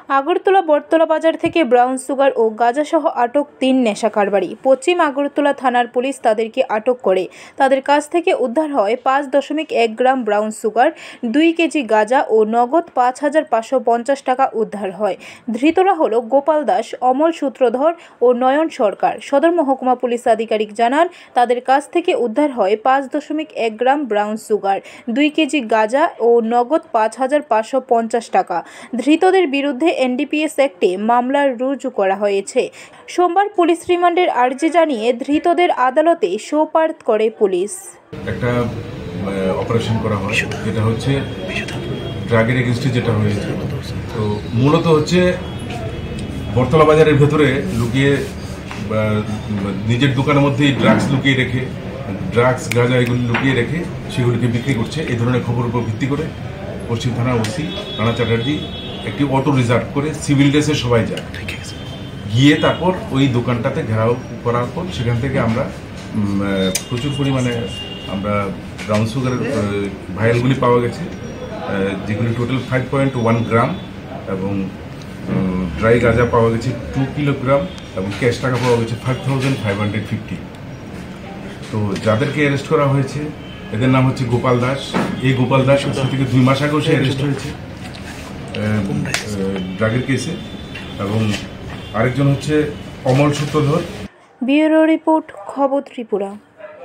আগরতলা বটতলা বাজার থেকে brown sugar ও গাঁজাসহ আটক 3 নেশা কারবারি। পশ্চিম আগরতলা থানার পুলিশ তাদেরকে আটক করে। তাদের কাছ থেকে উদ্ধার হয় 5.1 গ্রাম ব্রাউন সুগার, 2 কেজি গাঁজা ও নগদ 5,550 টাকা উদ্ধার হয়। ধৃতরা হলো গোপাল দাস, অমল সূত্রধর ও নয়ন সরকার। সদর মহকুমা পুলিশ আধিকারিক জানান, তাদের কাছ থেকে উদ্ধার হয় 5.1 গ্রাম ব্রাউন সুগার, 2 কেজি গাঁজা ও নগদ 5,550 টাকা। ধৃতদের বিরুদ্ধে এনডিপিএস অ্যাক্টে মামলা রুজু করা হয়েছে। সোমবার পুলিশ রিমান্ডের আর্জি জানিয়ে ধৃতদের আদালতে সোপর্দ করে পুলিশ। একটা অপারেশন করা হয়, যেটা হচ্ছে ড্রাগের এগেইনস্টে যেটা হয়েছে। তো মূলত হচ্ছে বটতলা বাজারের ভেতরে লুকিয়ে নিজের দোকানের মধ্যেই ড্রাগস লুকিয়ে রেখে, ড্রাগস গাঁজা এগুলি লুকিয়ে রেখে সেগুলিকে বিক্রি করছে। এই ধরনের খবরের উপর ভিত্তি করে পশ্চিম থানার ওসি রানা চ্যাটার্জি একটি অটো রিজার্ভ করে সিভিল ড্রেসে সবাই যায়, গিয়ে তারপর ওই দোকানটাতে ঘেরাও করার পর সেখান থেকে আমরা প্রচুর পরিমাণে আমরা ব্রাউন সুগারের ভায়ালগুলি পাওয়া গেছে, যেগুলি টোটাল 5.1 গ্রাম, এবং ড্রাই গাঁজা পাওয়া গেছে 2 কিলোগ্রাম, এবং ক্যাশ টাকা পাওয়া গেছে 5,550। তো যাদেরকে অ্যারেস্ট করা হয়েছে এদের নাম হচ্ছে গোপাল দাস। এই গোপাল দাস থেকে 2 মাস আগেও সে অ্যারেস্ট হয়েছে ড্রাগের কেসে, এবং আরেকজন হচ্ছে অমল সূত্রধর। ব্যুরো রিপোর্ট, খবর ত্রিপুরা।